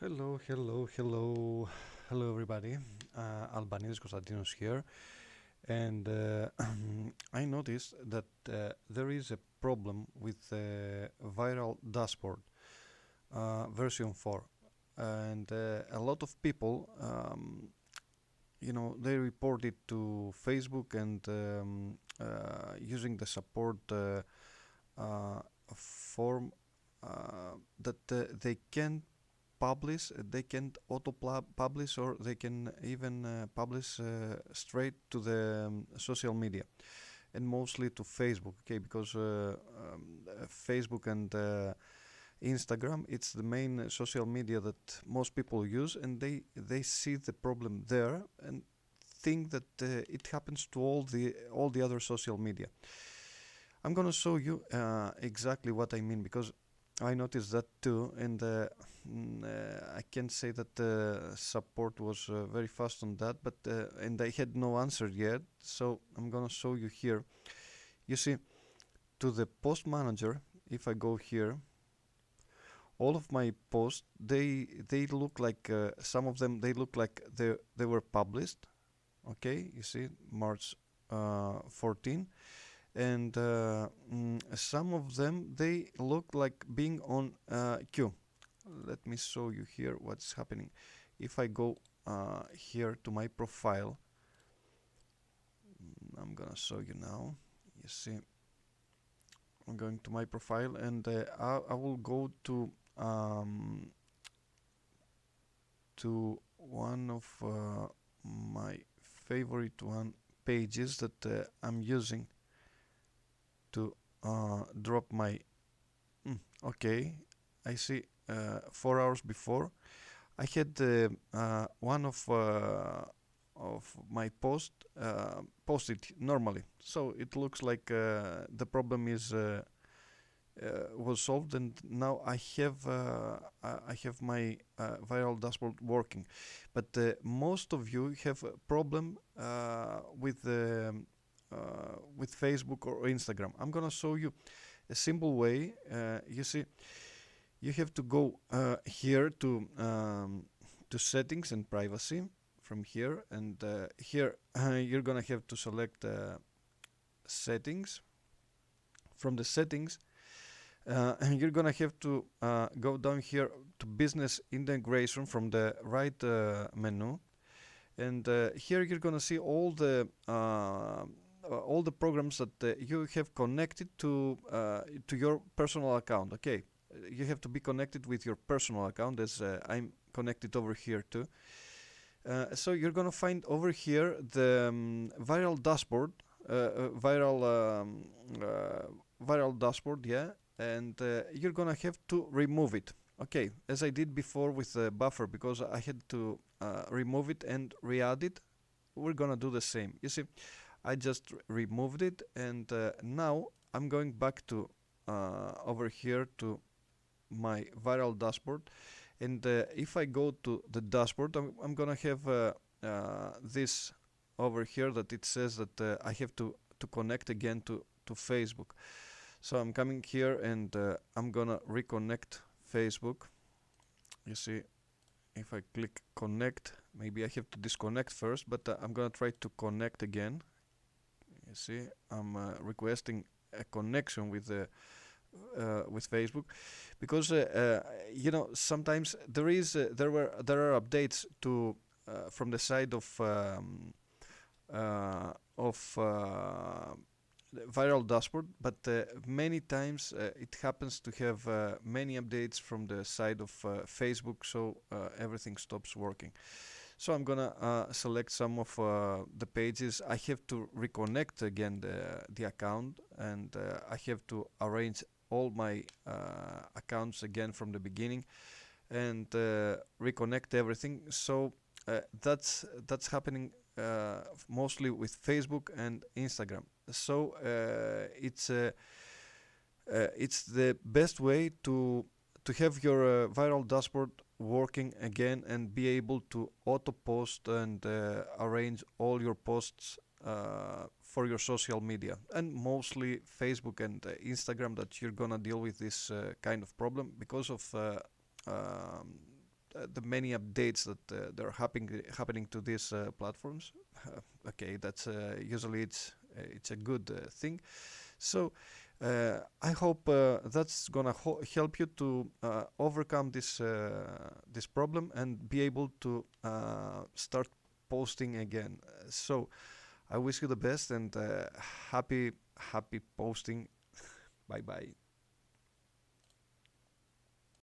Hello, hello, hello, hello, everybody. Albanese Konstantinos here, and I noticed that there is a problem with Viral Dashboard version 4, and a lot of people, they report it to Facebook and using the support uh, form that they can publish, they can auto publish, or they can even publish straight to the social media, and mostly to Facebook. Okay, because Facebook and Instagram, it's the main social media that most people use, and they see the problem there and think that it happens to all the other social media. I'm gonna show you exactly what I mean, because I noticed that too, and I can't say that support was very fast on that, but and I had no answer yet. So I'm gonna show you here. You see, to the post manager, if I go here, all of my posts, they look like some of them, they look like they were published. Okay, you see, March 14, and some of them, they look like being on queue. Let me show you here what's happening. If I go here to my profile, I'm gonna show you now. You see, I'm going to my profile, and I will go to one of my favorite one pages that I'm using to drop my. Okay, I see. 4 hours before, I had one of my post posted normally, so it looks like the problem is was solved, and now I have my viral dashboard working. But most of you have a problem with Facebook or Instagram. I'm gonna show you a simple way. You see, you have to go here to settings and privacy from here, and here you're gonna have to select settings. From the settings, and you're gonna have to go down here to business integration from the right menu, and here you're gonna see all the programs that you have connected to your personal account. Okay, you have to be connected with your personal account, as I'm connected over here too. So you're gonna find over here the viral dashboard, viral dashboard, yeah, and you're gonna have to remove it. Okay, as I did before with the buffer, because I had to remove it and re-add it. We're gonna do the same. You see, I just removed it, and now I'm going back to over here to my viral dashboard, and if I go to the dashboard, I'm gonna have this over here, that it says that I have to connect again to Facebook. So I'm coming here, and I'm gonna reconnect Facebook. You see, if I click connect, maybe I have to disconnect first, but I'm gonna try to connect again. You see, I'm requesting a connection with Facebook, because sometimes there are updates to from the side of the viral dashboard, but many times it happens to have many updates from the side of Facebook, so everything stops working. So I'm gonna select some of the pages. I have to reconnect again the account, and I have to arrange all my accounts again from the beginning, and reconnect everything. So that's happening mostly with Facebook and Instagram. So it's the best way to have your viral dashboard working again, and be able to auto post and arrange all your posts for your social media, and mostly Facebook and Instagram, that you're gonna deal with this kind of problem because of the many updates that they're happening to these platforms. Okay, that's usually it's a good thing. So I hope that's gonna help you to overcome this problem and be able to start posting again. So I wish you the best and happy posting. Bye bye.